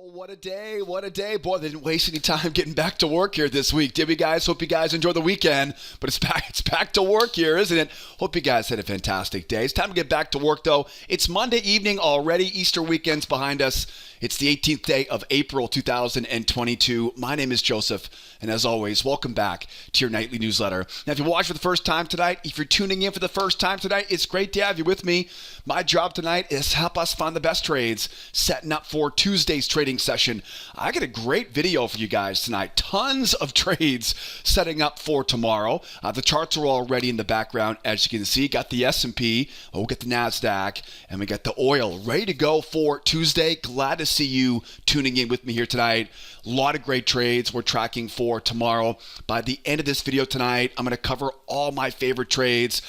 Oh, what a day. What a day. Boy, they didn't waste any time getting back to work here this week, did we, guys? Hope you guys enjoy the weekend. But it's back to work here, isn't it? Hope you guys had a fantastic day. It's time to get back to work, though. It's Monday evening already. Easter weekend's behind us. It's the 18th day of April 2022. My name is Joseph, and as always, welcome back to your nightly newsletter. Now, if you watch for the first time tonight, if you're tuning in for the first time tonight, it's great to have you with me. My job tonight is help us find the best trades, setting up for Tuesday's trading session. I got a great video for you guys tonight. Tons of trades setting up for tomorrow. The charts are already in the background, as you can see. Got the S&P, we got the Nasdaq, and we got the oil ready to go for Tuesday. Glad to see you tuning in with me here tonight. A lot of great trades we're tracking for tomorrow. By the end of this video tonight, I'm going to cover all my favorite trades,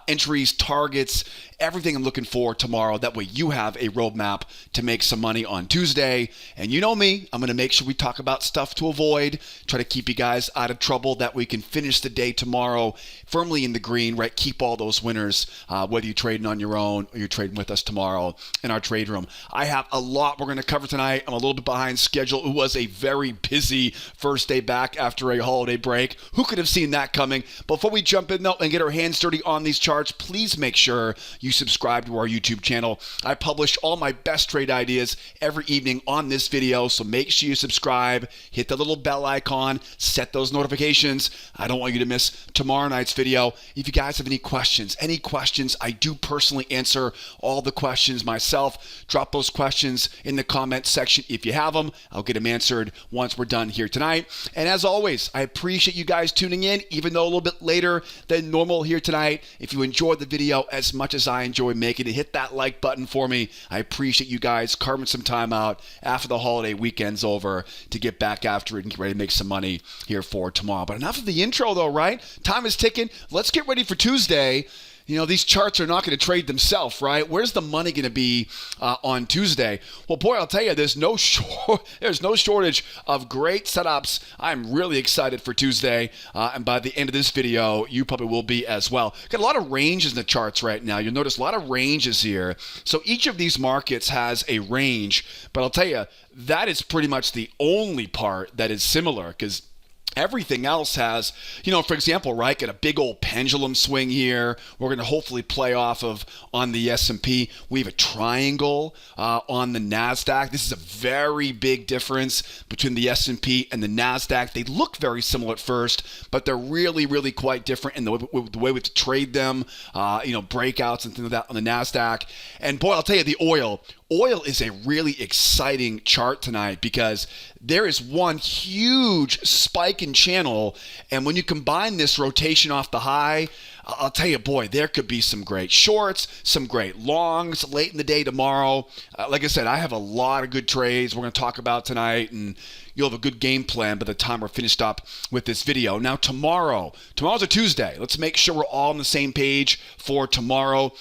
entries, targets, everything I'm looking for tomorrow. That way you have a roadmap to make some money on Tuesday. And you know me, I'm going to make sure we talk about stuff to avoid, try to keep you guys out of trouble, that we can finish the day tomorrow firmly in the green, right? Keep all those winners, whether you're trading on your own or you're trading with us tomorrow in our trade room. I have a lot we're going to cover tonight. I'm a little bit behind schedule. It was a very busy first day back after a holiday break. Who could have seen that coming? Before we jump in, though, and get our hands dirty on these charts, please make sure you subscribe to our YouTube channel. I publish all my best trade ideas every evening on this video, so make sure you subscribe, hit the little bell icon, set those notifications. I don't want you to miss tomorrow night's video. If you guys have any questions, I do personally answer all the questions myself. Drop those questions in the comment section if you have them. I'll get them answered once we're done here tonight. And as always, I appreciate you guys tuning in, even though a little bit later than normal here tonight. If you enjoyed the video as much as I enjoy making it, hit that like button for me. I appreciate you guys carving some time out after the holiday weekend's over to get back after it and get ready to make some money here for tomorrow. But enough of the intro, though, right? Time is ticking. Let's get ready for Tuesday. You know, these charts are not going to trade themselves, right? Where's the money going to be on Tuesday? Well, boy, I'll tell you, there's no shortage of great setups. I'm really excited for Tuesday, and by the end of this video, you probably will be as well. Got a lot of ranges in the charts right now. You'll notice a lot of ranges here. So each of these markets has a range, but I'll tell you, that is pretty much the only part that is similar, because everything else has, for example, right, got a big old pendulum swing here. We're going to hopefully play off of on the S&P. We have a triangle on the Nasdaq. This is a very big difference between the S&P and the Nasdaq. They look very similar at first, but they're really, really quite different in the way we have to trade them, breakouts and things like that on the Nasdaq. And boy, I'll tell you, the oil is a really exciting chart tonight because there is one huge spike in channel, and when you combine this rotation off the high, I'll tell you, boy, there could be some great shorts, some great longs late in the day tomorrow. Like I said, I have a lot of good trades we're going to talk about tonight, and you'll have a good game plan by the time we're finished up with this video. Now, tomorrow's a Tuesday. Let's make sure we're all on the same page for tomorrow.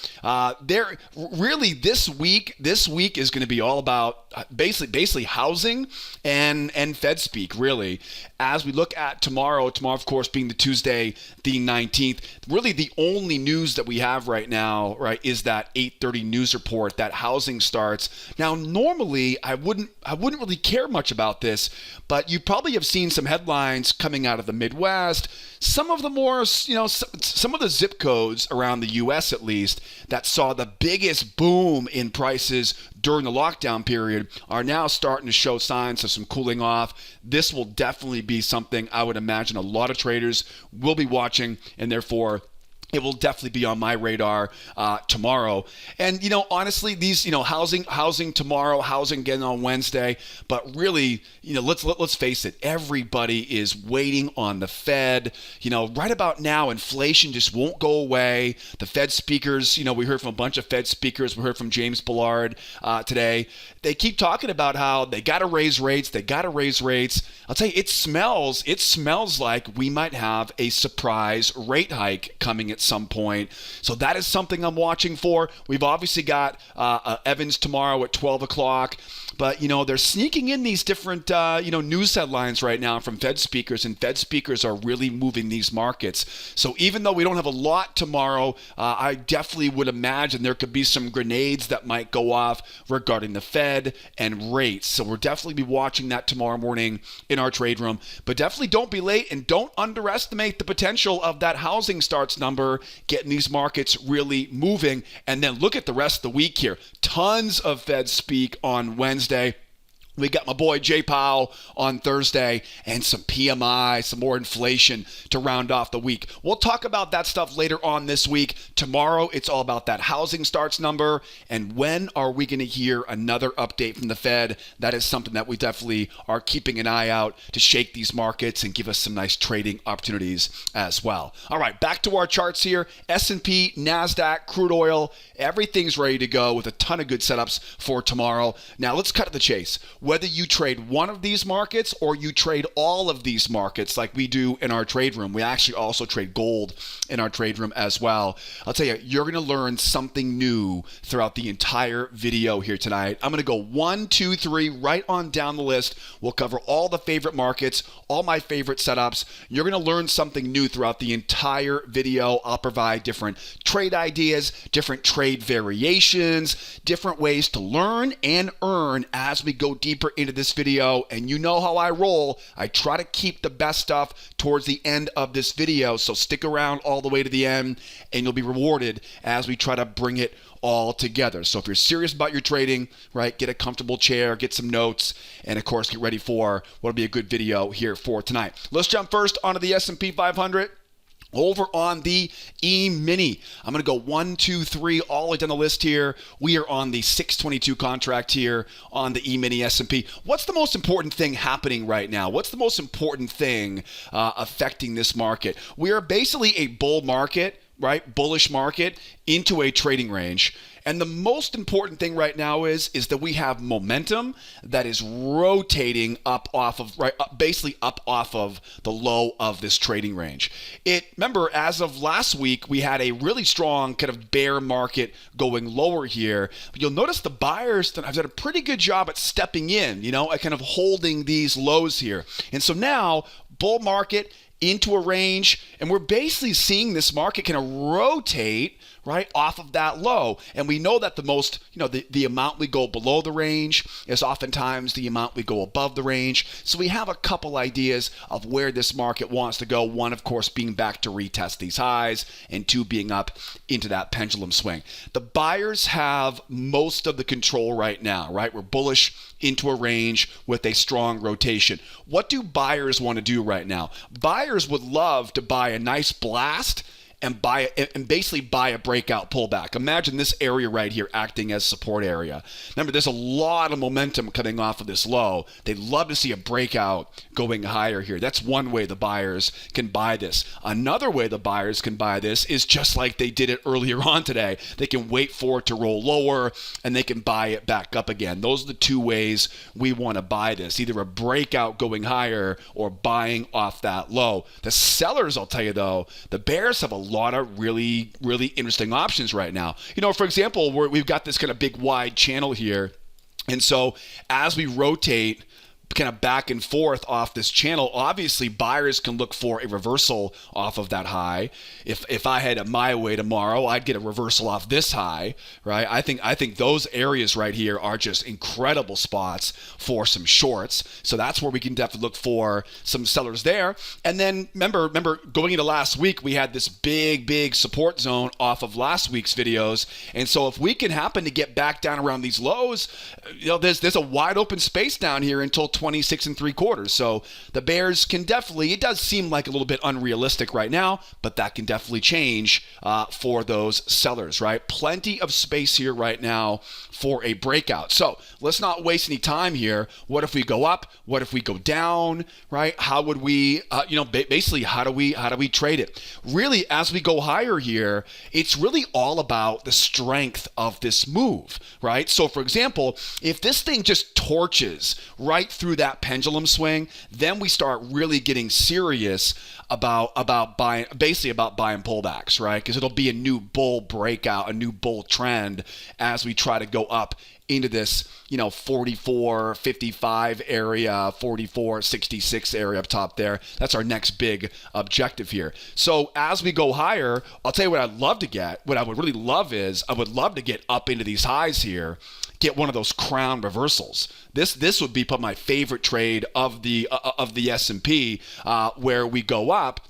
This week is going to be all about basically housing and Fed speak, really. As we look at tomorrow, of course, being the Tuesday, the 19th, really the only news that we have right now, right, is that 8:30 news report that housing starts. Now, normally, I wouldn't really care much about this, but you probably have seen some headlines coming out of the Midwest, some of the more, some of the zip codes around the U.S. at least that saw the biggest boom in prices during the lockdown period are now starting to show signs of some cooling off. This will definitely be something I would imagine a lot of traders will be watching, and therefore it will definitely be on my radar tomorrow. And, honestly, these, housing tomorrow, housing again on Wednesday. But really, let's face it, everybody is waiting on the Fed. Right about now, inflation just won't go away. The Fed speakers, we heard from a bunch of Fed speakers. We heard from James Bullard today. They keep talking about how they got to raise rates. I'll tell you, it smells like we might have a surprise rate hike coming at some point. So that is something I'm watching for. We've obviously got Evans tomorrow at 12 o'clock. But, they're sneaking in these different, news headlines right now from Fed speakers, and Fed speakers are really moving these markets. So even though we don't have a lot tomorrow, I definitely would imagine there could be some grenades that might go off regarding the Fed and rates. So we'll definitely be watching that tomorrow morning in our trade room. But definitely don't be late and don't underestimate the potential of that housing starts number getting these markets really moving. And then look at the rest of the week here. Tons of Fed speak on Wednesday. We got my boy Jay Powell on Thursday and some PMI, some more inflation to round off the week. We'll talk about that stuff later on this week. Tomorrow, it's all about that housing starts number. And when are we going to hear another update from the Fed? That is something that we definitely are keeping an eye out to shake these markets and give us some nice trading opportunities as well. All right, back to our charts here. S&P, Nasdaq, crude oil, everything's ready to go with a ton of good setups for tomorrow. Now, let's cut to the chase. Whether you trade one of these markets or you trade all of these markets like we do in our trade room, we actually also trade gold in our trade room as well. I'll tell you, you're going to learn something new throughout the entire video here tonight. I'm going to go 1, 2, 3, right on down the list. We'll cover all the favorite markets, all my favorite setups. You're going to learn something new throughout the entire video. I'll provide different trade ideas, different trade variations, different ways to learn and earn as we go deeper into this video. And you know how I roll. I try to keep the best stuff towards the end of this video. So stick around all the way to the end and you'll be rewarded as we try to bring it all together. So if you're serious about your trading, right, get a comfortable chair, get some notes, and of course get ready for what'll be a good video here for tonight. Let's jump first onto the S&P 500. Over on the E-mini, I'm going to go 1, 2, 3, all the way down the list here. We are on the 622 contract here on the E-mini S&P. What's the most important thing happening right now? What's the most important thing affecting this market? We are basically a bull market, right? Bullish market into a trading range. And the most important thing right now is that we have momentum that is rotating up off of, basically up off of the low of this trading range. Remember, as of last week, we had a really strong kind of bear market going lower here. But you'll notice the buyers have done a pretty good job at stepping in, at kind of holding these lows here. And so now, bull market into a range, and we're basically seeing this market kind of rotate right off of that low. And we know that the most, the amount we go below the range is oftentimes the amount we go above the range. So we have a couple ideas of where this market wants to go. One, of course, being back to retest these highs, and two, being up into that pendulum swing. The buyers have most of the control right now, right? We're bullish into a range with a strong rotation. What do buyers want to do right now? Buyers would love to buy a nice blast and basically buy a breakout pullback. Imagine this area right here acting as support area. Remember, there's a lot of momentum coming off of this low. They'd love to see a breakout going higher here. That's one way the buyers can buy this. Another way the buyers can buy this is just like they did it earlier on today. They can wait for it to roll lower and they can buy it back up again. Those are the two ways we want to buy this, either a breakout going higher or buying off that low. The sellers, I'll tell you though, the bears have a lot of really, really interesting options right now. For example, we've got this kind of big wide channel here. And so as we rotate kind of back and forth off this channel, obviously buyers can look for a reversal off of that high. If I had it my way tomorrow, I'd get a reversal off this high, right? I think those areas right here are just incredible spots for some shorts. So that's where we can definitely look for some sellers there. And then remember going into last week, we had this big support zone off of last week's videos. And so if we can happen to get back down around these lows, there's a wide open space down here until 26 3/4. So the bears can definitely, it does seem like a little bit unrealistic right now, but that can definitely change for those sellers, right? Plenty of space here right now for a breakout. So let's not waste any time here. What if we go up? What if we go down, right? How would we, basically how do we trade it? Really, as we go higher here, it's really all about the strength of this move, right? So for example, if this thing just torches right through through that pendulum swing, then we start really getting serious about buying, basically about buying pullbacks, right? Because it'll be a new bull breakout, a new bull trend as we try to go up into this, 44.55 area, 44.66 area up top there. That's our next big objective here. So as we go higher, I'll tell you what I'd love to get. What I would really love is I would love to get up into these highs here, get one of those crown reversals. This would be my favorite trade of the S&P, where we go up.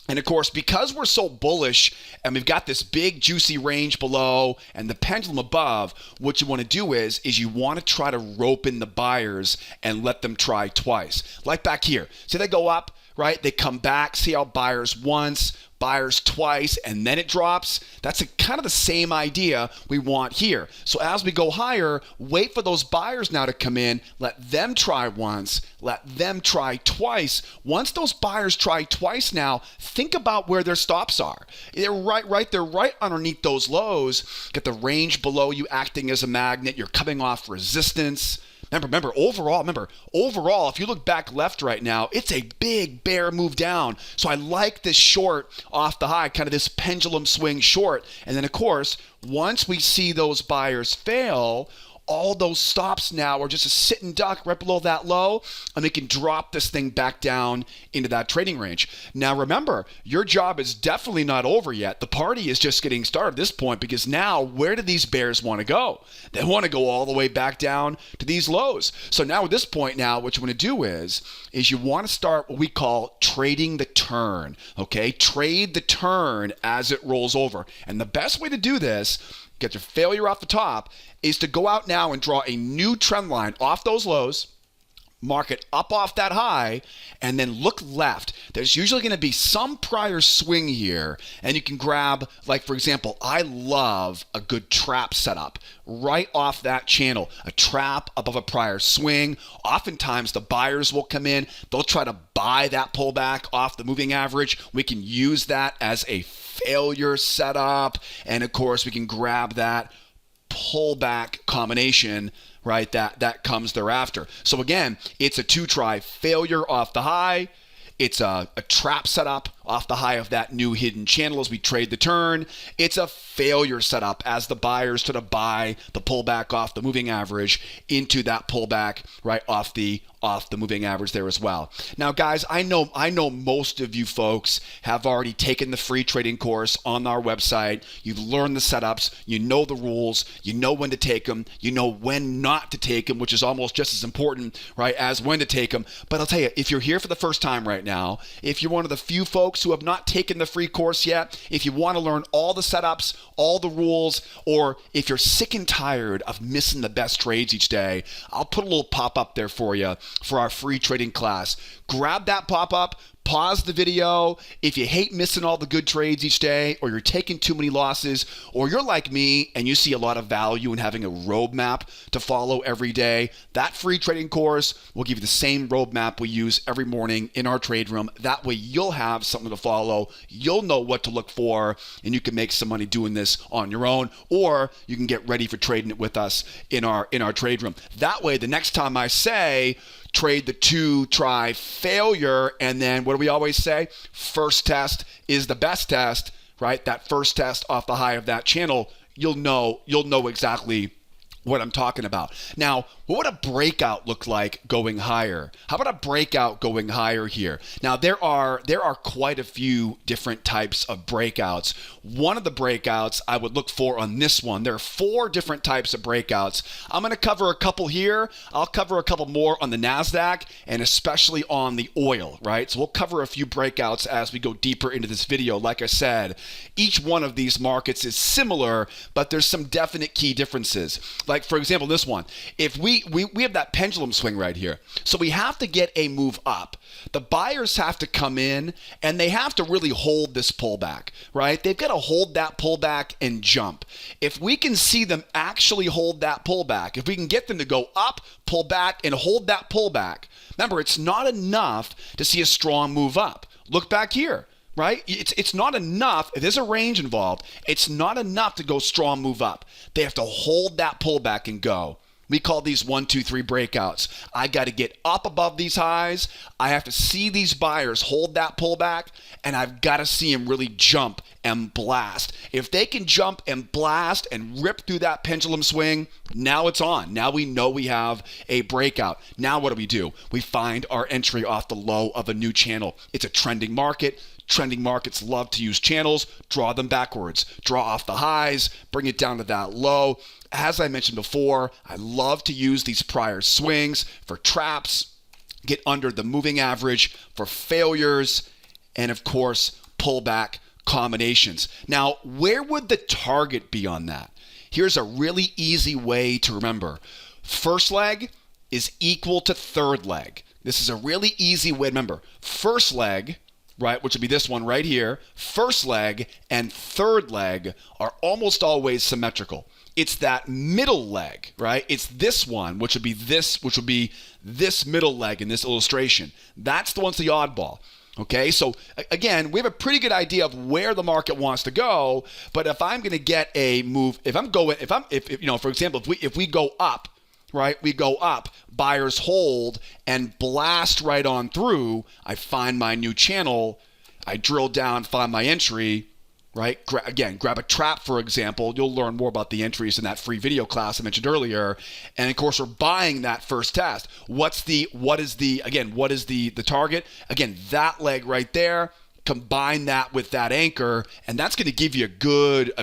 And of course, because we're so bullish and we've got this big juicy range below and the pendulum above, what you want to do is you want to try to rope in the buyers and let them try twice. Like back here. See, they go up, right? They come back, see how buyers once, buyers twice, and then it drops. That's kind of the same idea we want here. So as we go higher, wait for those buyers now to come in, let them try once, let them try twice. Once those buyers try twice now, think about where their stops are. They're right there, right underneath those lows. Get the range below you acting as a magnet. You're coming off resistance. Remember, overall, if you look back left right now, it's a big bear move down. So I like this short off the high, kind of this pendulum swing short. And then, of course, once we see those buyers fail, all those stops now are just a sit and duck right below that low, and they can drop this thing back down into that trading range. Now, remember, your job is definitely not over yet. The party is just getting started at this point, because now where do these bears want to go? They want to go all the way back down to these lows. So now at this point now, what you want to do is you want to start what we call trading the turn, okay? Trade the turn as it rolls over. And the best way to do this, get your failure off the top, is to go out now and draw a new trend line off those lows, mark it up off that high, and then look left. There's usually going to be some prior swing here, and you can grab, like for example, I love a good trap setup right off that channel, a trap above a prior swing. Oftentimes the buyers will come in, they'll try to buy that pullback off the moving average. We can use that as a failure setup, and of course we can grab that pullback combination, right, that comes thereafter. So again, it's a two-try failure off the high. It's a trap setup off the high of that new hidden channel as we trade the turn. It's a failure setup as the buyers try to buy the pullback off the moving average into that pullback right off the moving average there as well. Now, guys, I know most of you folks have already taken the free trading course on our website. You've learned the setups. You know the rules. You know when to take them. You know when not to take them, which is almost just as important, right, as when to take them. But I'll tell you, if you're here for the first time right now, if you're one of the few folks who have not taken the free course yet, if you want to learn all the setups, all the rules, or if you're sick and tired of missing the best trades each day, I'll put a little pop-up there for you for our free trading class. Grab that pop-up, pause the video. If you hate missing all the good trades each day, or you're taking too many losses, or you're like me and you see a lot of value in having a roadmap to follow every day, that free trading course will give you the same roadmap we use every morning in our trade room. That way you'll have something to follow. You'll know what to look for, and you can make some money doing this on your own, or you can get ready for trading it with us in our trade room. That way, the next time I say trade the two-try failure, and then what do we always say? First test is the best test, right? That first test off the high of that channel, you'll know exactly what I'm talking about. Now, what would a breakout look like going higher? How about a breakout going higher here? Now, there are quite a few different types of breakouts. One of the breakouts I would look for on this one, there are 4 different types of breakouts. I'm going to cover a couple here. I'll cover a couple more on the Nasdaq, and especially on the oil, right? So we'll cover a few breakouts as we go deeper into this video. Like I said, each one of these markets is similar, but there's some definite key differences. Like, for example, this one, if we have that pendulum swing right here. So we have to get a move up. The buyers have to come in, and they have to really hold this pullback, right? They've got to hold that pullback and jump. If we can see them actually hold that pullback, if we can get them to go up, pull back, and hold that pullback, remember, it's not enough to see a strong move up. Look back here. Right? It's not enough. If there's a range involved, it's not enough to go strong move up. They have to hold that pullback and go. We call these 1, 2, 3 breakouts. I got to get up above these highs. I have to see these buyers hold that pullback, and I've got to see them really jump and blast. If they can jump and blast and rip through that pendulum swing, now it's on. Now we know we have a breakout. Now what do? We find our entry off the low of a new channel. It's a trending market. Trending markets love to use channels, draw them backwards, draw off the highs, bring it down to that low. As I mentioned before, I love to use these prior swings for traps, get under the moving average for failures, and of course, pullback combinations. Now, where would the target be on that? Here's a really easy way to remember. First leg is equal to third leg. This is a really easy way to remember. First leg, right, which would be this one right here, first leg and third leg are almost always symmetrical. It's that middle leg, right? It's this one, which would be this middle leg in this illustration. That's the one's the oddball. Okay, so again, we have a pretty good idea of where the market wants to go, but if I'm going to get a move, if for example, if we go up, right, we go up, buyers hold and blast right on through, I find my new channel, I drill down, find my entry, right? Grab a trap, for example. You'll learn more about the entries in that free video class I mentioned earlier. And of course, we're buying that first test. What is the target? Again, that leg right there. Combine that with that anchor, and that's going to give you a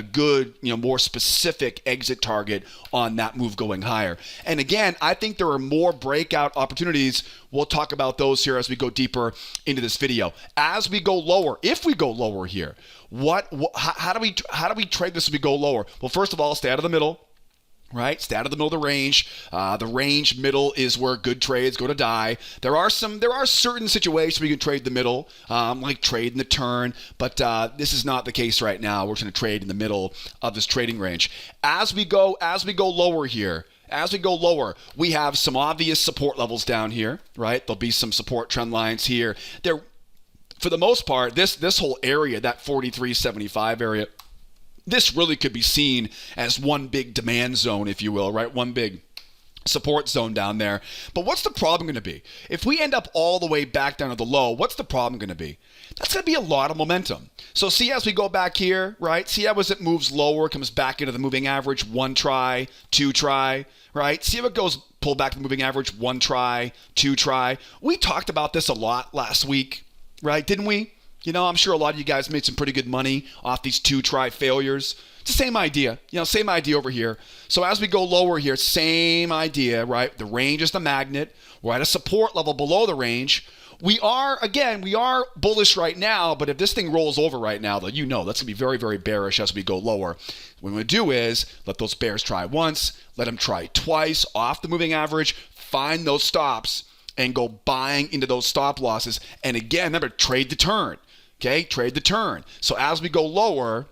good, more specific exit target on that move going higher. And again, I think there are more breakout opportunities. We'll talk about those here as we go deeper into this video. As we go lower, if we go lower here, how do we trade this as we go lower? Well, first of all, stay out of the middle. Right? Stay out of the middle of the range. The range middle is where good trades go to die. There are certain situations where you can trade the middle, like trade in the turn, but this is not the case right now. We're going to trade in the middle of this trading range. As we go lower here, we have some obvious support levels down here, right? There'll be some support trend lines here. There, for the most part, this whole area, that 43.75 area, this really could be seen as one big demand zone, if you will, right? One big support zone down there. But what's the problem going to be? If we end up all the way back down to the low, what's the problem going to be? That's going to be a lot of momentum. So see as we go back here, right? See how as it moves lower, comes back into the moving average, 1 try, 2 try, right? See how it goes, pull back to the moving average, 1 try, 2 try. We talked about this a lot last week, right? Didn't we? You know, I'm sure a lot of you guys made some pretty good money off these 2 try failures. It's the same idea. Same idea over here. So as we go lower here, same idea, right? The range is the magnet. We're at a support level below the range. We are bullish right now, but if this thing rolls over right now, though, that's going to be very, very bearish as we go lower. What we're going to do is let those bears try once, let them try twice off the moving average, find those stops, and go buying into those stop losses. And again, remember, trade the turn. Okay, trade the turn. So as we go lower,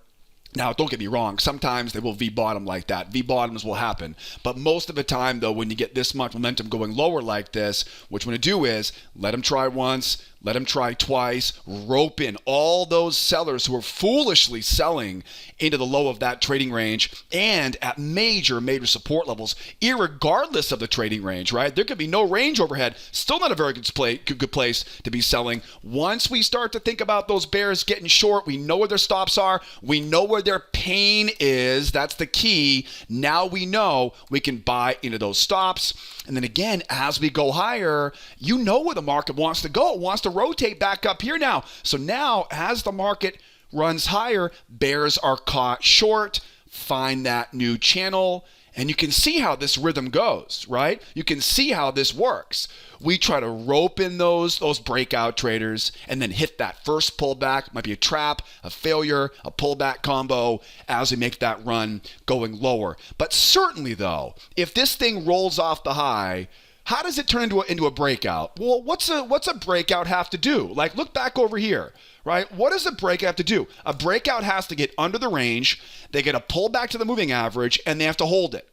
now don't get me wrong, sometimes they will V-bottom like that. V-bottoms will happen. But most of the time, though, when you get this much momentum going lower like this, what you want to do is let them try once, let them try twice, rope in all those sellers who are foolishly selling into the low of that trading range and at major support levels, irregardless of the trading range, right? There could be no range overhead. Still not a very good place to be selling. Once we start to think about those bears getting short, we know where their stops are. We know where their pain is. That's the key. Now we know we can buy into those stops. And then again, as we go higher, you know where the market wants to go. It wants to rotate back up here now. So now as the market runs higher, bears are caught short, find that new channel, and you can see how this rhythm goes, right? You can see how this works. We try to rope in those breakout traders and then hit that first pullback. Might be a trap, a failure, a pullback combo as we make that run going lower. But certainly though, if this thing rolls off the high, how does it turn into a breakout? Well, what's a breakout have to do? Like, look back over here, right? What does a breakout have to do? A breakout has to get under the range, they get a pullback to the moving average, and they have to hold it.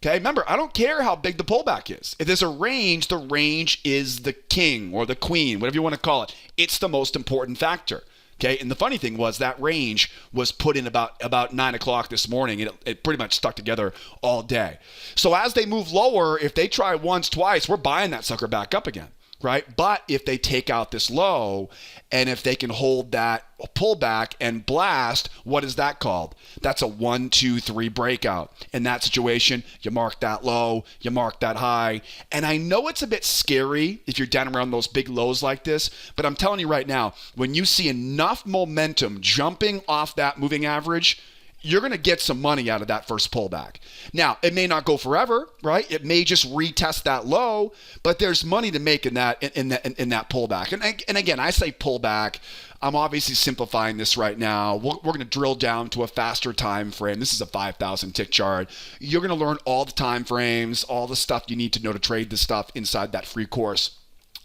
Okay, remember, I don't care how big the pullback is. If there's a range, the range is the king or the queen, whatever you want to call it. It's the most important factor. Okay, and the funny thing was that range was put in about 9 o'clock this morning. It pretty much stuck together all day. So as they move lower, if they try once, twice, we're buying that sucker back up again, right? But if they take out this low and if they can hold that pullback and blast, what is that called? That's a 1, 2, 3 breakout. In that situation, you mark that low, you mark that high. And I know it's a bit scary if you're down around those big lows like this, but I'm telling you right now, when you see enough momentum jumping off that moving average, you're going to get some money out of that first pullback. Now, it may not go forever, right? It may just retest that low, but there's money to make in that pullback. And again, I say pullback. I'm obviously simplifying this right now. We're going to drill down to a faster time frame. This is a 5,000 tick chart. You're going to learn all the time frames, all the stuff you need to know to trade this stuff inside that free course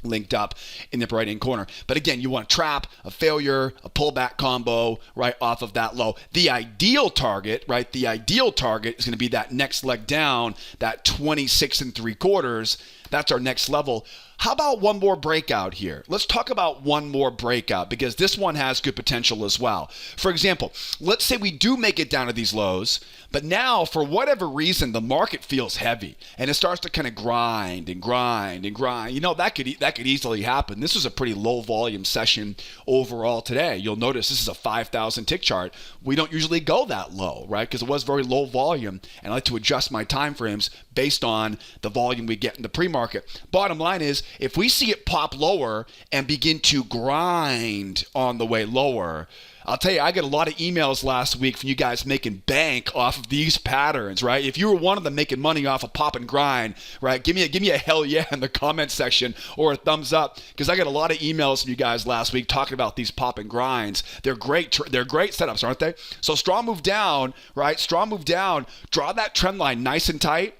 linked up in the right hand corner. But again, you want a trap, a failure, a pullback combo right off of that low. The ideal target, right? The ideal target is going to be that next leg down, that 26 3/4. That's our next level. How about one more breakout here? Let's talk about one more breakout because this one has good potential as well. For example, let's say we do make it down to these lows, but now for whatever reason, the market feels heavy and it starts to kind of grind and grind and grind. You know, that could easily happen. This was a pretty low volume session overall today. You'll notice this is a 5,000 tick chart. We don't usually go that low, right? Because it was very low volume and I like to adjust my time frames based on the volume we get in the pre-market. Bottom line is, if we see it pop lower and begin to grind on the way lower, I'll tell you, I got a lot of emails last week from you guys making bank off of these patterns, right? If you were one of them making money off of pop and grind, right? Give me a hell yeah in the comment section or a thumbs up, because I got a lot of emails from you guys last week talking about these pop and grinds. They're great. They're great setups, aren't they? So strong move down, right? Strong move down. Draw that trend line nice and tight.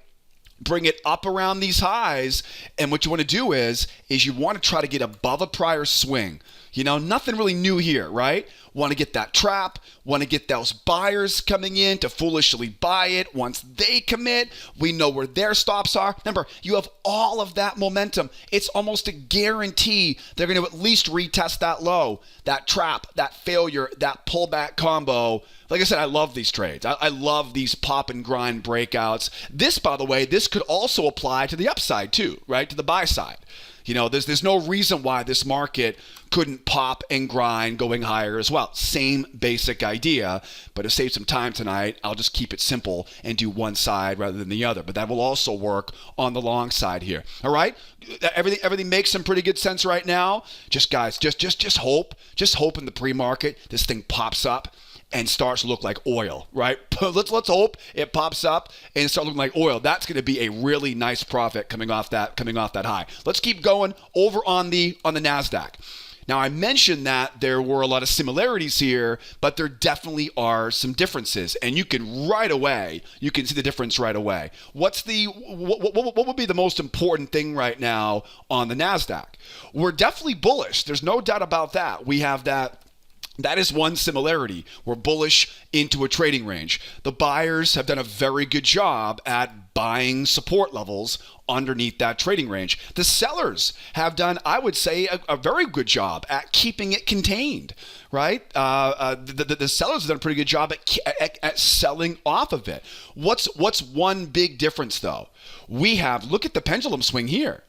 Bring it up around these highs, and what you want to do is you want to try to get above a prior swing. You know, nothing really new here, right? Want to get that trap, want to get those buyers coming in to foolishly buy it. Once they commit, we know where their stops are. Remember, you have all of that momentum. It's almost a guarantee they're going to at least retest that low, that trap, that failure, that pullback combo. Like I said, I love these trades. I love these pop and grind breakouts. This, by the way, this could also apply to the upside too, right? To the buy side. You know, there's no reason why this market couldn't pop and grind going higher as well. Same basic idea, but to save some time tonight, I'll just keep it simple and do one side rather than the other. But that will also work on the long side here. All right? Everything makes some pretty good sense right now. Just guys, just hope in the pre-market this thing pops up and starts to look like oil, right? Let's hope it pops up and start looking like oil. That's going to be a really nice profit coming off that high. Let's keep going over on the Nasdaq. Now, I mentioned that there were a lot of similarities here, but there definitely are some differences, and you can see the difference right away. What would be the most important thing right now on the Nasdaq? We're definitely bullish. There's no doubt about that. We have that. That is one similarity. We're bullish into a trading range. The buyers have done a very good job at buying support levels underneath that trading range. The sellers have done, I would say, a very good job at keeping it contained, right? The sellers have done a pretty good job at selling off of it. What's one big difference, though? Look at the pendulum swing here.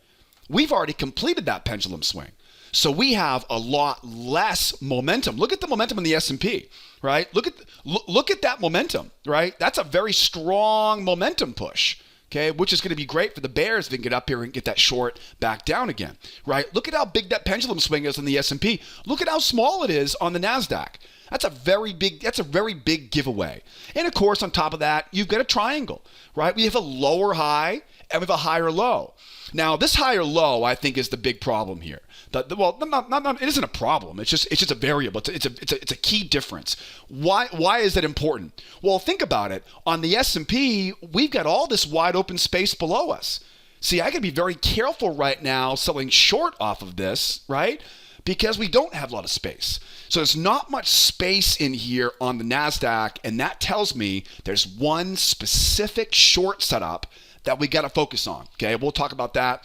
We've already completed that pendulum swing. So we have a lot less momentum. Look at the momentum in the S&P, right? Look at that momentum, right? That's a very strong momentum push, okay, which is going to be great for the bears if they can get up here and get that short back down again, right? Look at how big that pendulum swing is in the S&P. Look at how small it is on the Nasdaq. That's a very big giveaway. And of course, on top of that, you've got a triangle, right? We have a lower high and we have a higher low. Now, this higher low, I think, is the big problem here. It isn't a problem. It's just a variable. It's a key difference. Why is that important? Well, think about it. On the S&P, we've got all this wide open space below us. See, I got to be very careful right now selling short off of this, right? Because we don't have a lot of space. So there's not much space in here on the NASDAQ, and that tells me there's one specific short setup that we got to focus on. Okay, we'll talk about that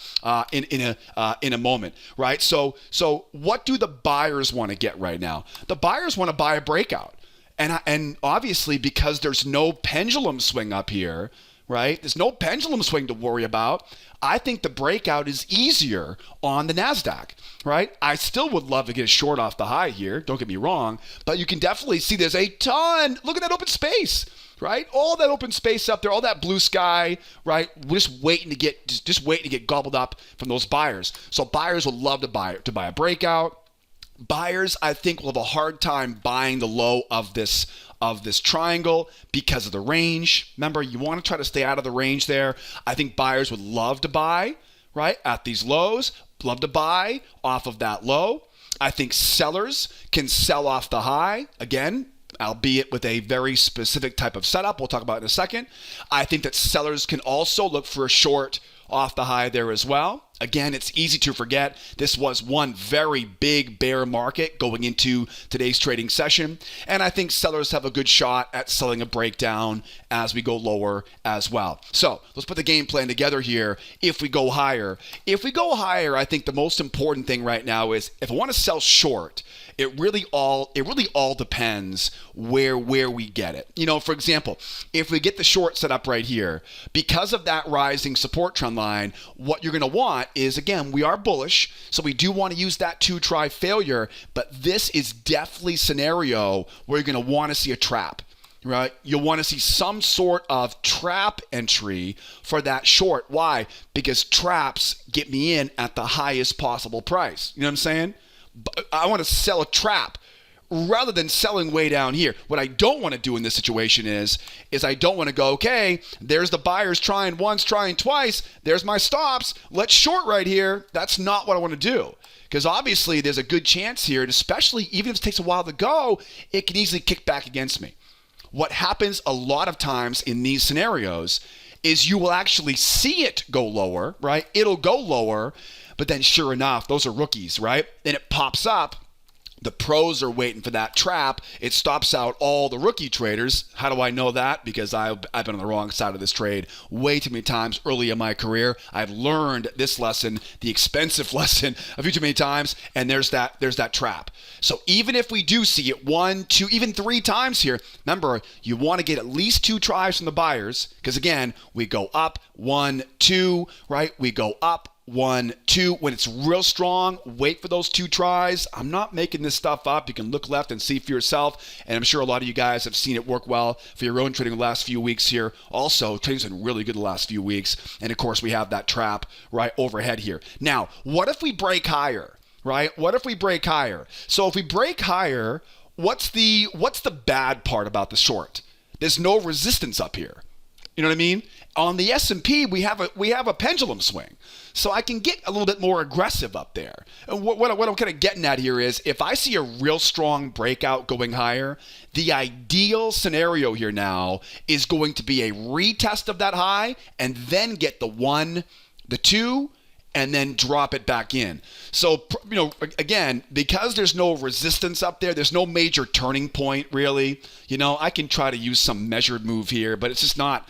in a moment, right? So what do the buyers want to get right now? The buyers want to buy a breakout, and obviously because there's no pendulum swing up here, right? There's no pendulum swing to worry about. I think the breakout is easier on the Nasdaq, right? I still would love to get a short off the high here. Don't get me wrong, but you can definitely see there's a ton. Look at that open space, right? All that open space up there, all that blue sky, right? We're just waiting to get gobbled up from those buyers. So buyers would love to buy a breakout. Buyers, I think, will have a hard time buying the low of this triangle because of the range. Remember, you want to try to stay out of the range there. I think buyers would love to buy, right, at these lows, love to buy off of that low. I think sellers can sell off the high, again, albeit with a very specific type of setup. We'll talk about it in a second. I think that sellers can also look for a short off the high there as well. Again, it's easy to forget this was one very big bear market going into today's trading session. And I think sellers have a good shot at selling a breakdown as we go lower as well. So let's put the game plan together here. If we go higher, I think the most important thing right now is if I want to sell short, it really all depends where we get it. You know, for example, if we get the short set up right here, because of that rising support trend line, what you're going to want is, again, we are bullish, so we do want to use that try failure, but this is definitely a scenario where you're going to want to see a trap, right? You'll want to see some sort of trap entry for that short. Why? Because traps get me in at the highest possible price. You know what I'm saying? I want to sell a trap rather than selling way down here. What I don't want to do in this situation is I don't want to go, okay, there's the buyers trying once, trying twice. There's my stops. Let's short right here. That's not what I want to do. Because obviously there's a good chance here, and especially even if it takes a while to go, it can easily kick back against me. What happens a lot of times in these scenarios is you will actually see it go lower, right? It'll go lower, but then sure enough, those are rookies, right? Then it pops up. The pros are waiting for that trap. It stops out all the rookie traders. How do I know that? Because I've been on the wrong side of this trade way too many times early in my career. I've learned this lesson, the expensive lesson, a few too many times, and there's that trap. So even if we do see it 1, 2, even 3 times here, remember, you want to get at least 2 tries from the buyers, because again, we go up 1, 2, right? We go up 1, 2. When it's real strong, wait for those 2 tries. I'm not making this stuff up. You can look left and see for yourself. And I'm sure a lot of you guys have seen it work well for your own trading the last few weeks here. Also, trading's been really good the last few weeks. And of course, we have that trap right overhead here. Now, what if we break higher, right? What if we break higher? So if we break higher, what's the bad part about the short? There's no resistance up here. You know what I mean? On the S&P, we have a pendulum swing. So I can get a little bit more aggressive up there. And what I'm kind of getting at here is if I see a real strong breakout going higher, the ideal scenario here now is going to be a retest of that high and then get the 1, the 2, and then drop it back in. So, you know, again, because there's no resistance up there, there's no major turning point really. You know, I can try to use some measured move here, but it's just not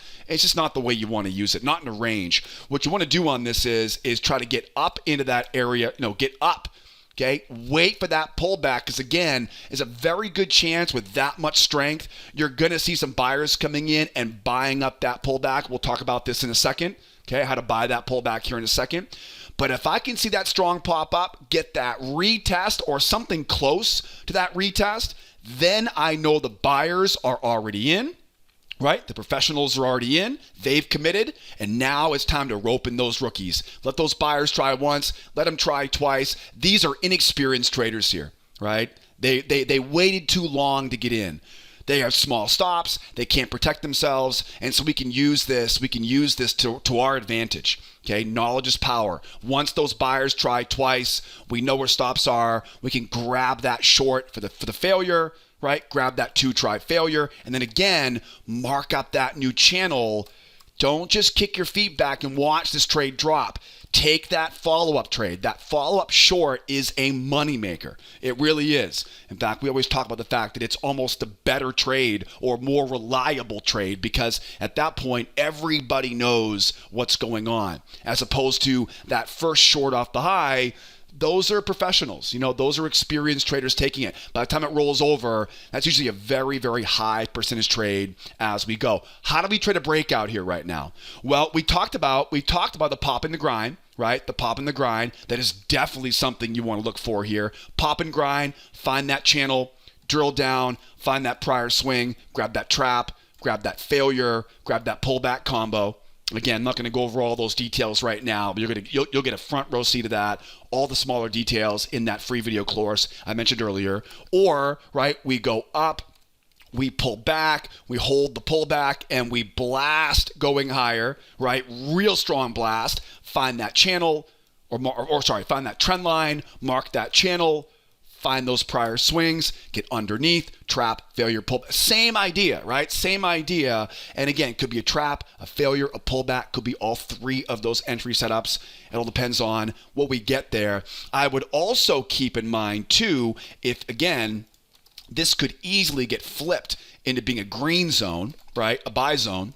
the way you want to use it, not in a range. What you want to do on this is try to get up into that area, get up. Okay, wait for that pullback because, again, there's a very good chance with that much strength, you're going to see some buyers coming in and buying up that pullback. We'll talk about this in a second, okay, how to buy that pullback here in a second. But if I can see that strong pop up, get that retest or something close to that retest, then I know the buyers are already in. Right? The professionals are already in. They've committed. And now it's time to rope in those rookies. Let those buyers try once. Let them try twice. These are inexperienced traders here, right? They waited too long to get in. They have small stops. They can't protect themselves. And so we can use this. We can use this to our advantage. Okay, knowledge is power. Once those buyers try twice, we know where stops are. We can grab that short for the failure. Right? Grab that 2 try failure. And then again, mark up that new channel. Don't just kick your feet back and watch this trade drop. take that follow-up trade. That follow-up short is a moneymaker. It really is. In fact, we always talk about the fact that it's almost a better trade or more reliable trade because at that point, everybody knows what's going on. As opposed to that first short off the high, those are professionals. Those are experienced traders taking it. By the time it rolls over, that's usually a very, very high percentage trade as we go. How do we trade a breakout here right now? Well, we talked about the pop and the grind, right? The pop and the grind. That is definitely something you want to look for here. Pop and grind, find that channel, drill down, find that prior swing, grab that trap, grab that failure, grab that pullback combo. Again, I'm not going to go over all those details right now, but you'll get a front row seat of that, all the smaller details in that free video course I mentioned earlier. Or, right, we go up, we pull back, we hold the pullback, and we blast going higher, right? Real strong blast. Find that channel, find that trend line, mark that channel, find those prior swings, get underneath, trap, failure, pull. Same idea, right? Same idea. And again, it could be a trap, a failure, a pullback. Could be all three of those entry setups. It all depends on what we get there. I would also keep in mind, too, if, again, this could easily get flipped into being a green zone, right? A buy zone.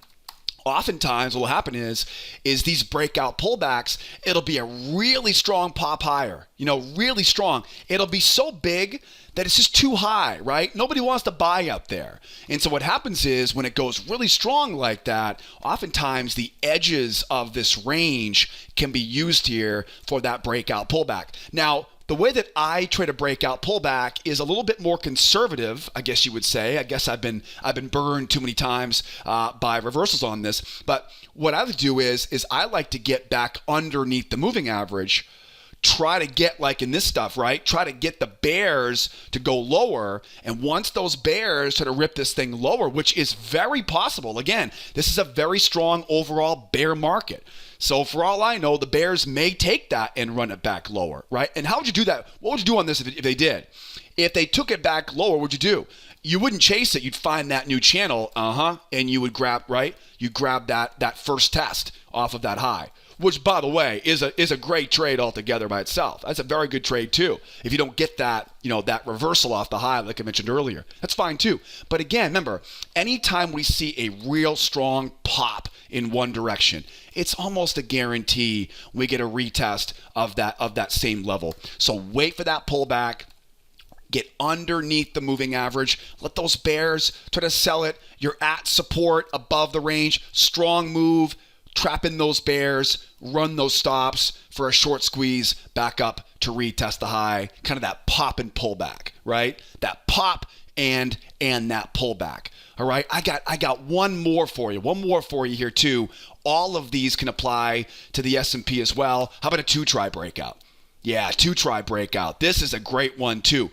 Oftentimes what will happen is these breakout pullbacks, it'll be a really strong pop higher, really strong. It'll be so big that it's just too high, right? Nobody wants to buy up there. And so what happens is when it goes really strong like that, oftentimes the edges of this range can be used here for that breakout pullback. Now, the way that I trade a breakout pullback is a little bit more conservative, I guess you would say. I guess I've been burned too many times by reversals on this. But what I would do is I like to get back underneath the moving average, try to get, like in this stuff, right? Try to get the bears to go lower. And once those bears try to rip this thing lower, which is very possible. Again, this is a very strong overall bear market. So for all I know, the bears may take that and run it back lower, right? And how would you do that? What would you do on this if they did? If they took it back lower, what would you do? You wouldn't chase it. You'd find that new channel, and you would grab, right? You grab that first test off of that high, which, by the way, is a great trade altogether by itself. That's a very good trade too. If you don't get that, that reversal off the high, like I mentioned earlier, that's fine too. But again, remember, anytime we see a real strong pop in one direction, it's almost a guarantee we get a retest of that same level. So wait for that pullback. Get underneath the moving average. Let those bears try to sell it. You're at support above the range. Strong move. Trap in those bears. Run those stops for a short squeeze back up to retest the high. Kind of that pop and pullback, right? That pop and that pullback. All right, I got one more for you. One more for you here too. All of these can apply to the S&P as well. How about a 2-try breakout? Yeah, 2-try breakout. This is a great one too.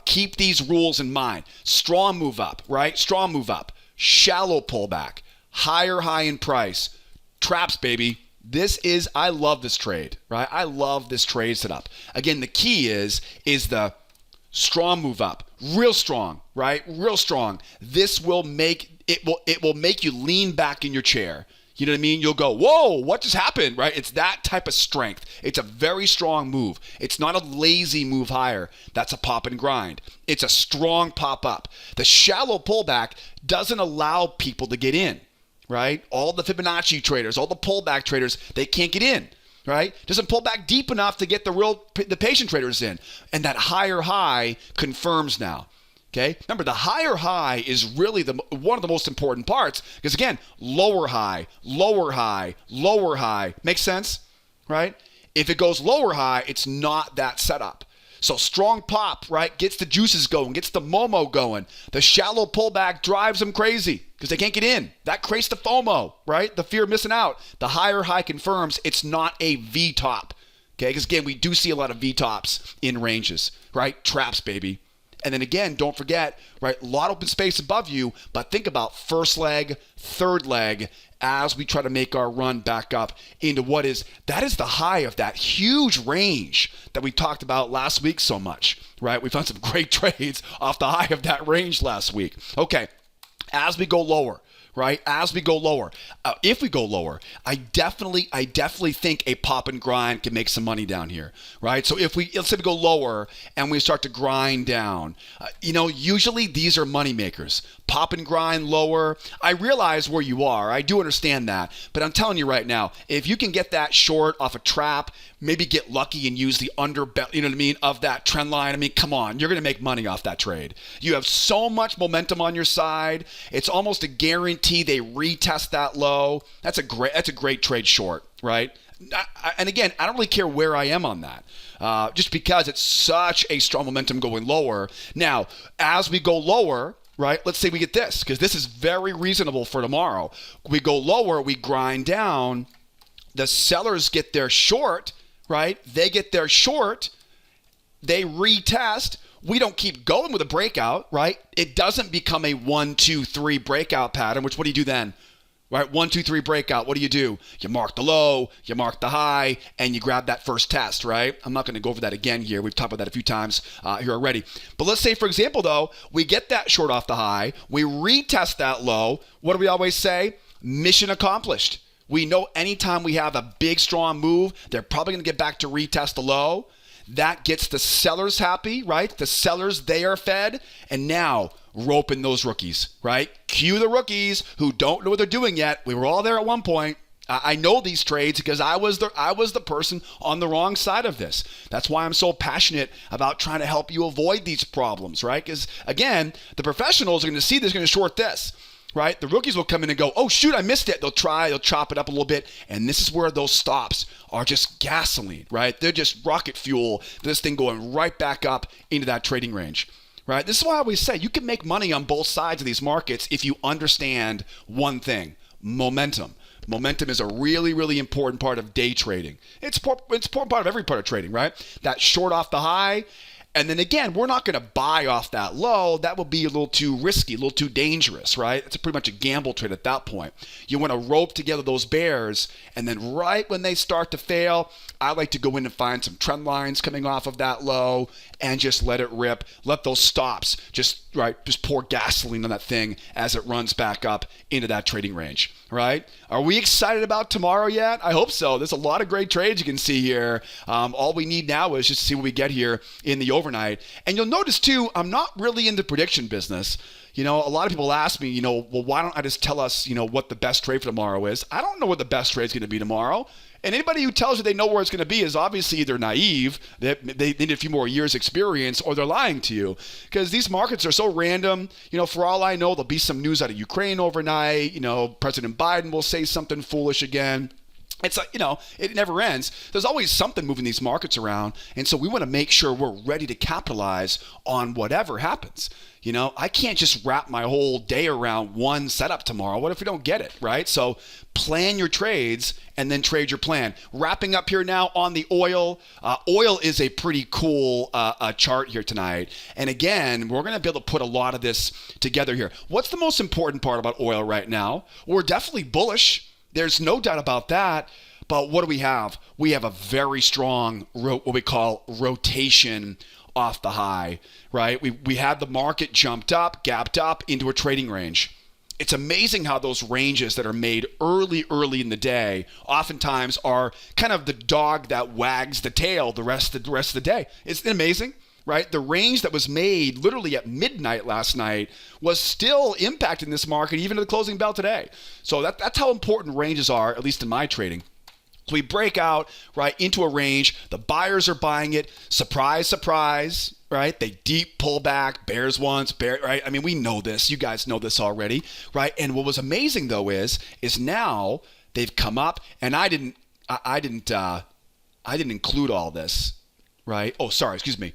Keep these rules in mind. Strong move up, right? Strong move up. Shallow pullback. Higher high in price. Traps, baby. I love this trade, right? I love this trade setup. Again, the key is the strong move up. Real strong, right? Real strong. This will make you lean back in your chair. You know what I mean? You'll go, whoa, what just happened, right? It's that type of strength. It's a very strong move. It's not a lazy move higher. That's a pop and grind. It's a strong pop up. The shallow pullback doesn't allow people to get in, right? All the Fibonacci traders, all the pullback traders, they can't get in, right? Doesn't pull back deep enough to get the patient traders in. And that higher high confirms now. Okay. Remember, the higher high is really one of the most important parts because, again, lower high, lower high, lower high. Makes sense, right? If it goes lower high, it's not that setup. So strong pop, right, gets the juices going, gets the Momo going. The shallow pullback drives them crazy because they can't get in. That creates the FOMO, right? The fear of missing out. The higher high confirms it's not a V-top. Okay, because, again, we do see a lot of V-tops in ranges, right? Traps, baby. And then again, don't forget, right, a lot of open space above you, but think about first leg, third leg as we try to make our run back up into that is the high of that huge range that we talked about last week so much, right? We found some great trades off the high of that range last week. Okay, as we go lower, right? As we go lower, if we go lower, I definitely think a pop and grind can make some money down here, right? So let's say we go lower and we start to grind down, usually these are money makers. Pop and grind lower. I realize where you are. I do understand that, but I'm telling you right now, if you can get that short off a trap, maybe get lucky and use the underbelly, of that trend line. Come on, you're going to make money off that trade. You have so much momentum on your side. It's almost a guarantee they retest that low. That's a great trade short, right? And again, I don't really care where I am on that, just because it's such a strong momentum going lower. Now, as we go lower, right, let's say we get this, because this is very reasonable for tomorrow. We go lower, we grind down, the sellers get their short, right? They get their short, they retest. We don't keep going with a breakout, right? It doesn't become a 1, 2, 3 breakout pattern, which what do you do then? Right, 1, 2, 3 breakout. What do? You mark the low, you mark the high, and you grab that first test, right? I'm not going to go over that again here. We've talked about that a few times here already. But let's say, for example, though, we get that short off the high, we retest that low. What do we always say? Mission accomplished. We know anytime we have a big, strong move, they're probably going to get back to retest the low. That gets the sellers happy, right? The sellers, they are fed. And now, rope in those rookies, right? Cue the rookies who don't know what they're doing yet. We were all there at one point. I know these trades because I was the person on the wrong side of this. That's why I'm so passionate about trying to help you avoid these problems, right? Because, again, the professionals are going to see this, going to short this. Right? The rookies will come in and go, oh, shoot, I missed it. They'll chop it up a little bit. And this is where those stops are just gasoline, right? They're just rocket fuel for this thing going right back up into that trading range, right? This is why I always say you can make money on both sides of these markets if you understand one thing, momentum. Momentum is a really, really important part of day trading. It's an important part of every part of trading, right? That short off the high. And then again, we're not going to buy off that low. That would be a little too risky, a little too dangerous, right? It's pretty much a gamble trade at that point. You want to rope together those bears, and then right when they start to fail, I like to go in and find some trend lines coming off of that low and just let it rip. Let those stops just pour gasoline on that thing as it runs back up into that trading range, right? Are we excited about tomorrow yet? I hope so. There's a lot of great trades you can see here. All we need now is just to see what we get here in the overnight. And you'll notice too, I'm not really in the prediction business. A lot of people ask me, well, why don't I just tell us, what the best trade for tomorrow is? I don't know what the best trade is going to be tomorrow. And anybody who tells you they know where it's going to be is obviously either naive, they need a few more years experience, or they're lying to you. Because these markets are so random. For all I know, there'll be some news out of Ukraine overnight. President Biden will say something foolish again. It's like, it never ends. There's always something moving these markets around. And so we want to make sure we're ready to capitalize on whatever happens. I can't just wrap my whole day around one setup tomorrow. What if we don't get it, right? So plan your trades and then trade your plan. Wrapping up here now on the oil. Oil is a pretty cool chart here tonight. And again, we're going to be able to put a lot of this together here. What's the most important part about oil right now? We're definitely bullish. There's no doubt about that. But what do we have? We have a very strong, what we call rotation off the high, right? We had the market jumped up, gapped up into a trading range. It's amazing how those ranges that are made early in the day oftentimes are kind of the dog that wags the tail the rest of the day. Isn't it amazing? Right? The range that was made literally at midnight last night was still impacting this market even to the closing bell today. So that's how important ranges are, at least in my trading. So we break out right into a range. The buyers are buying it. Surprise, surprise, right? They deep pull back. Bears once, right? We know this. You guys know this already, right? And what was amazing though is now they've come up, and I didn't include all this, right? Oh, sorry, excuse me.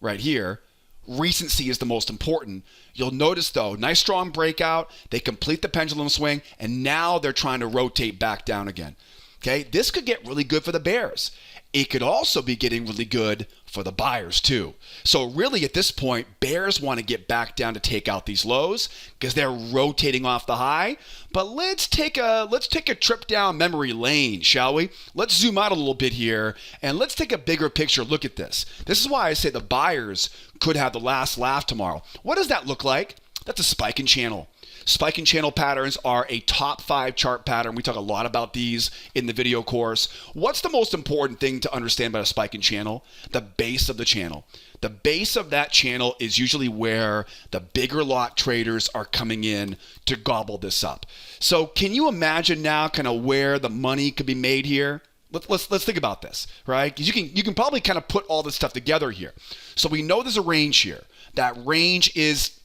Right here, recency is the most important. You'll notice though, nice strong breakout. They complete the pendulum swing, and now they're trying to rotate back down again. Okay, this could get really good for the bears. It could also be getting really good for the buyers too. So really at this point, bears want to get back down to take out these lows because they're rotating off the high. But let's take a trip down memory lane, shall we? Let's zoom out a little bit here and let's take a bigger picture look at this. This is why I say the buyers could have the last laugh tomorrow. What does that look like? That's a spike in channel. Spike and channel patterns are a top 5 chart pattern. We talk a lot about these in the video course. What's the most important thing to understand about a spike and channel? The base of the channel. The base of that channel is usually where the bigger lot traders are coming in to gobble this up. So can you imagine now kind of where the money could be made here? Let's think about this, right? Because you can probably kind of put all this stuff together here. So we know there's a range here. That range is,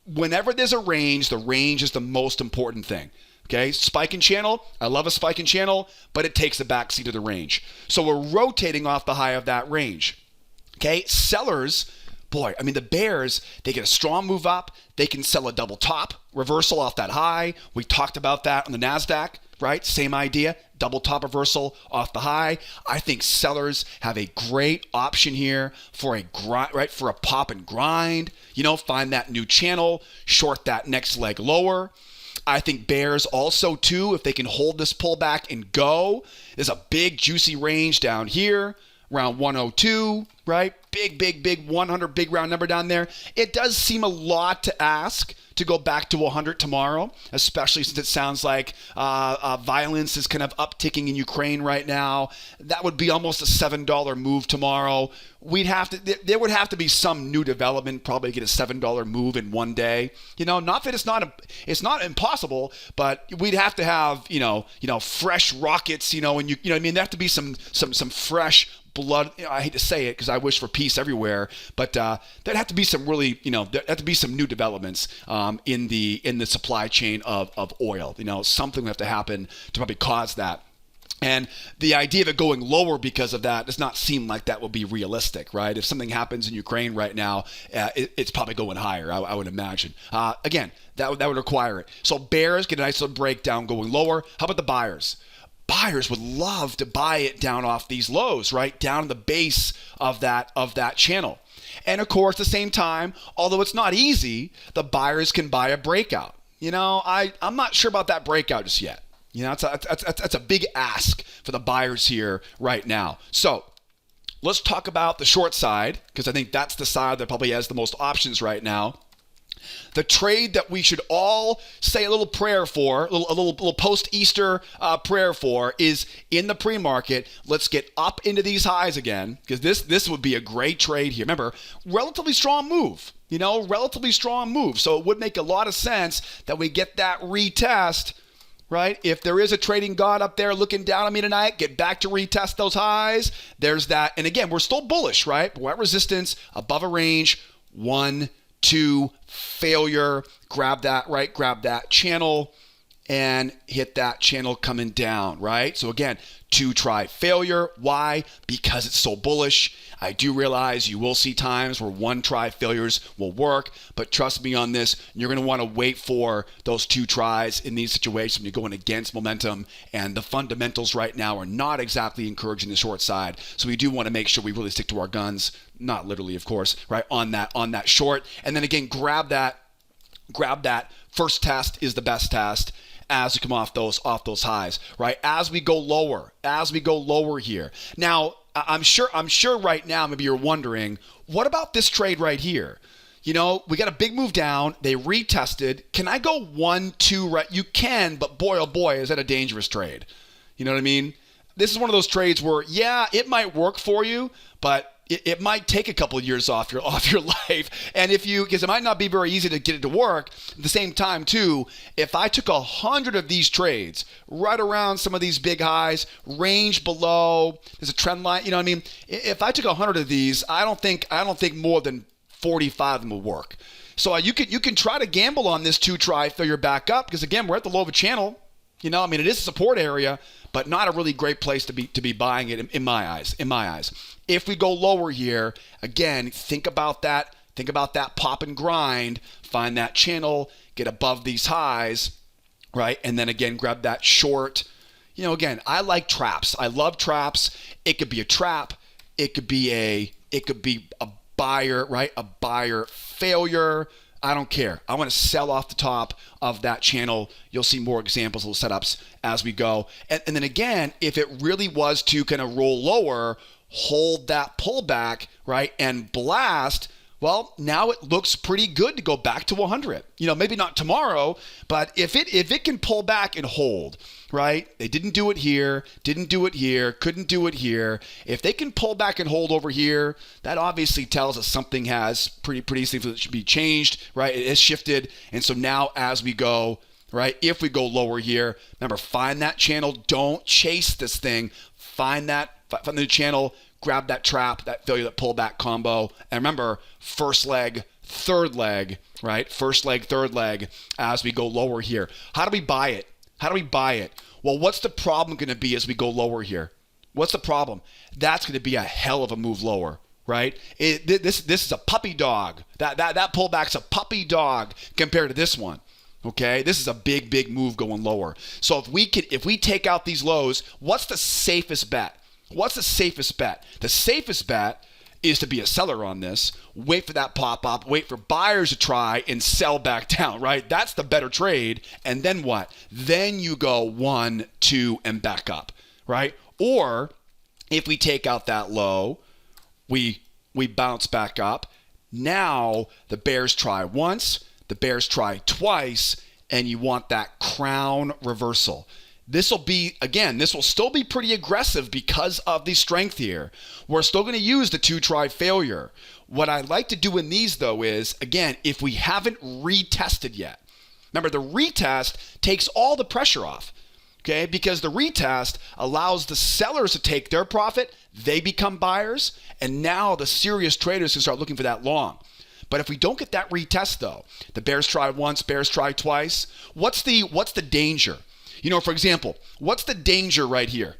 whenever there's a range, the range is the most important thing. Okay, spike and channel. I love a spike and channel, but it takes the backseat of the range. So we're rotating off the high of that range. Okay, sellers, boy, I mean, the bears, they get a strong move up. They can sell a double top, reversal off that high. We talked about that on the NASDAQ, right? Same idea, double top reversal off the high. I think sellers have a great option here for a grind, right? For a pop and grind, find that new channel, short that next leg lower. I think bears also too, if they can hold this pullback and go, there's a big juicy range down here. Around 102, right? Big 100, big round number down there. It does seem a lot to ask to go back to 100 tomorrow, especially since it sounds like violence is kind of upticking in Ukraine right now. That would be almost a $7 move tomorrow. There would have to be some new development, probably to get a $7 move in one day. Not that it's not impossible, but we'd have to have fresh rockets. And there have to be some fresh blood. I hate to say it because I wish for peace everywhere, but there'd have to be some really, there'd have to be some new developments in the supply chain of oil. Something would have to happen to probably cause that. And the idea of it going lower because of that does not seem like that would be realistic, right? If something happens in Ukraine right now, it's probably going higher, I would imagine. Again, that would require it. So bears get a nice little breakdown going lower. How about the buyers? Buyers would love to buy it down off these lows, right? Down the base of that channel. And of course, at the same time, although it's not easy, the buyers can buy a breakout. I'm not sure about that breakout just yet. That's a big ask for the buyers here right now. So let's talk about the short side, because I think that's the side that probably has the most options right now. The trade that we should all say a little prayer for, a little post-Easter prayer for, is in the pre-market. Let's get up into these highs again, because this would be a great trade here. Remember, relatively strong move. Relatively strong move. So it would make a lot of sense that we get that retest, right? If there is a trading god up there looking down on me tonight, get back to retest those highs. There's that. And again, we're still bullish, right? We're at resistance above a range. 1, 2, failure. Grab that, right? Grab that channel and hit that channel coming down, right? So again, 2 try failure. Why? Because it's so bullish. I do realize you will see times where 1 try failures will work, but trust me on this, you're going to want to wait for those 2 tries in these situations when you're going against momentum, and the fundamentals right now are not exactly encouraging the short side. So we do want to make sure we really stick to our guns, not literally, of course, right, on that short. And then again, grab that first test is the best test as we come off those highs, right? As we go lower here. Now, I'm sure right now maybe you're wondering, what about this trade right here? We got a big move down. They retested. Can I go 1, 2 right? You can, but boy, oh boy, is that a dangerous trade. You know what I mean? This is one of those trades where, yeah, it might work for you, but it might take a couple of years off your life. And because it might not be very easy to get it to work. At the same time, too, if I took 100 of these trades right around some of these big highs, range below, there's a trend line, If I took 100 of these, I don't think more than 45 of them will work. So you can try to gamble on this 2 try failure back up, because again, we're at the low of a channel. It is a support area, but not a really great place to be buying it in my eyes. If we go lower here, again, think about that pop and grind, find that channel, get above these highs, right? And then again, grab that short. Again, I like traps. I love traps. It could be a trap. It could be a buyer, right? A buyer failure. I don't care. I want to sell off the top of that channel. You'll see more examples, little setups as we go. And then again, if it really was to kind of roll lower, hold that pullback, right, and blast Well, now it looks pretty good to go back to 100. Maybe not tomorrow, but if it can pull back and hold, right? They didn't do it here, couldn't do it here. If they can pull back and hold over here, that obviously tells us something has pretty significant should be changed, right? It has shifted. And so now as we go, right, if we go lower here, remember, find that channel. Don't chase this thing. Find the channel. Grab that trap, that failure, that pullback combo. And remember, first leg, third leg, right? First leg, third leg as we go lower here. How do we buy it? Well, what's the problem going to be as we go lower here? What's the problem? That's going to be a hell of a move lower, right? This is a puppy dog. That pullback's a puppy dog compared to this one. Okay, this is a big move going lower. So if we take out these lows, what's the safest bet? What's the safest bet? The safest bet is to be a seller on this, wait for that pop up, wait for buyers to try and sell back down, right? That's the better trade. And then what? Then you go 1, 2, and back up, right? Or if we take out that low, we bounce back up. Now the bears try once, the bears try twice, and you want that crown reversal. This will still be pretty aggressive because of the strength here. We're still going to use the 2-try failure. What I like to do in these, though, is, again, if we haven't retested yet. Remember, the retest takes all the pressure off, okay? Because the retest allows the sellers to take their profit. They become buyers. And now the serious traders can start looking for that long. But if we don't get that retest, though, the bears try once, bears try twice, what's the danger? For example, what's the danger right here?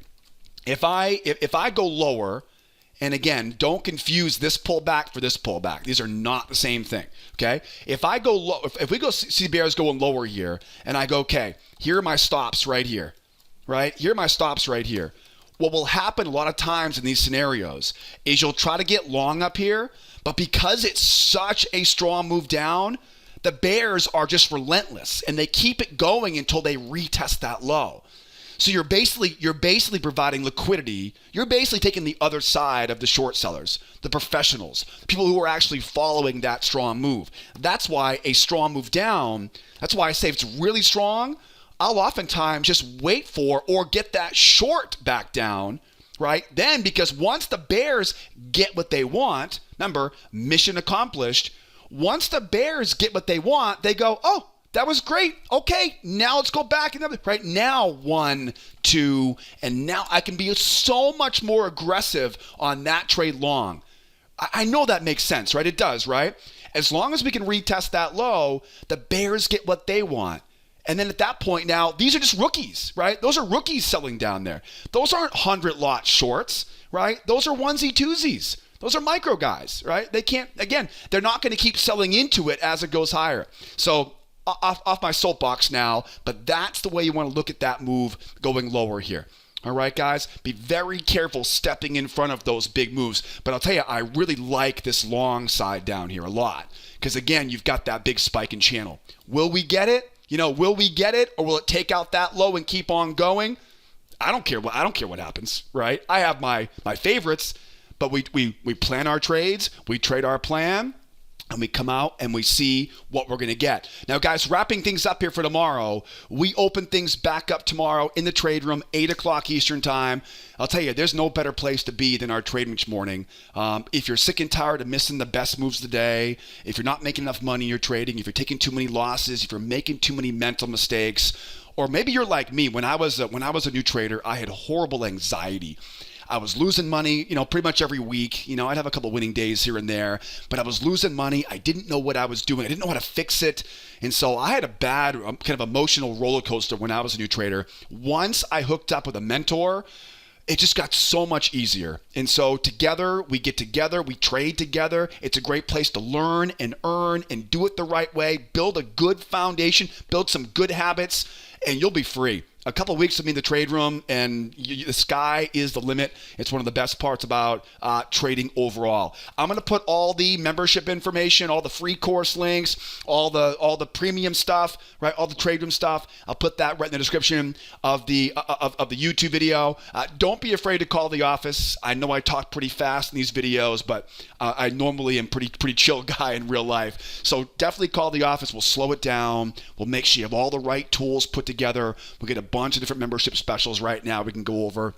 If I go lower, and again, don't confuse this pullback for this pullback. These are not the same thing, okay? If we go see bears going lower here, and I go, okay, here are my stops right here, right? Here are my stops right here. What will happen a lot of times in these scenarios is you'll try to get long up here, but because it's such a strong move down, the bears are just relentless, and they keep it going until they retest that low. So you're basically providing liquidity. You're basically taking the other side of the short sellers, the professionals, people who are actually following that strong move. That's why a strong move down, that's why I say if it's really strong, I'll oftentimes just wait for or get that short back down, right? Then, because once the bears get what they want, remember, mission accomplished. Once the bears get what they want, they go, oh, that was great. Okay, now let's go back. Right now, 1, 2, and now I can be so much more aggressive on that trade long. I know that makes sense, right? It does, right? As long as we can retest that low, the bears get what they want. And then at that point now, these are just rookies, right? Those are rookies selling down there. Those aren't 100-lot shorts, right? Those are onesie-twosies. Those are micro guys, right? They're not going to keep selling into it as it goes higher. So off my soapbox now, but that's the way you want to look at that move going lower here. All right, guys, be very careful stepping in front of those big moves. But I'll tell you, I really like this long side down here a lot because, again, you've got that big spike in channel. Will we get it? Will we get it, or will it take out that low and keep on going? I don't care what happens, right? I have my favorites. But we plan our trades, we trade our plan, and we come out and we see what we're going to get. Now, guys, wrapping things up here for tomorrow, we open things back up tomorrow in the trade room, 8 o'clock Eastern time. I'll tell you, there's no better place to be than our trading each morning. If you're sick and tired of missing the best moves of the day, if you're not making enough money in your trading, if you're taking too many losses, if you're making too many mental mistakes, or maybe you're like me. When I was a new trader, I had horrible anxiety. I was losing money, pretty much every week. I'd have a couple winning days here and there, but I was losing money. I didn't know what I was doing. I didn't know how to fix it. And so I had a bad kind of emotional roller coaster when I was a new trader. Once I hooked up with a mentor, it just got so much easier. And so together, we get together, we trade together. It's a great place to learn and earn and do it the right way, build a good foundation, build some good habits, and you'll be free. a couple of weeks with me in the trade room, and the sky is the limit. It's one of the best parts about trading overall. I'm going to put all the membership information, all the free course links, all the premium stuff, right? All the trade room stuff. I'll put that right in the description of the YouTube video. Don't be afraid to call the office. I know I talk pretty fast in these videos, but I normally am pretty chill guy in real life. So definitely call the office. We'll slow it down. We'll make sure you have all the right tools put together. We'll get a bunch of different membership specials right now we can go over,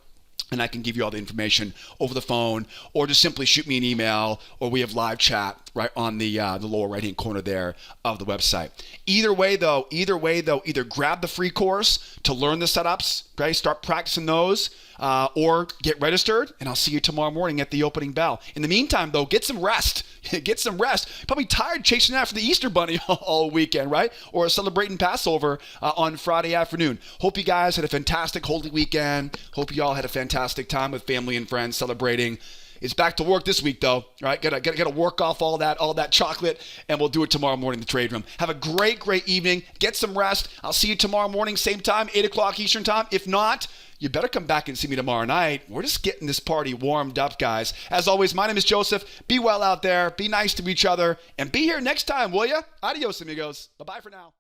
and I can give you all the information over the phone, or just simply shoot me an email, or we have live chat right on the lower right-hand corner there of the website. Either way, though, either grab the free course to learn the setups, okay? Start practicing those, or get registered, and I'll see you tomorrow morning at the opening bell. In the meantime, though, get some rest. Get some rest. Probably tired chasing after the Easter Bunny all weekend, right? Or celebrating Passover on Friday afternoon. Hope you guys had a fantastic Holy Weekend. Hope you all had a fantastic time with family and friends celebrating. It's back to work this week, though. Right? Gotta work off all that chocolate, and we'll do it tomorrow morning in the trade room. Have a great evening. Get some rest. I'll see you tomorrow morning, same time, 8 o'clock Eastern time. If not, you better come back and see me tomorrow night. We're just getting this party warmed up, guys. As always, my name is Joseph. Be well out there. Be nice to each other. And be here next time, will you? Adios, amigos. Bye-bye for now.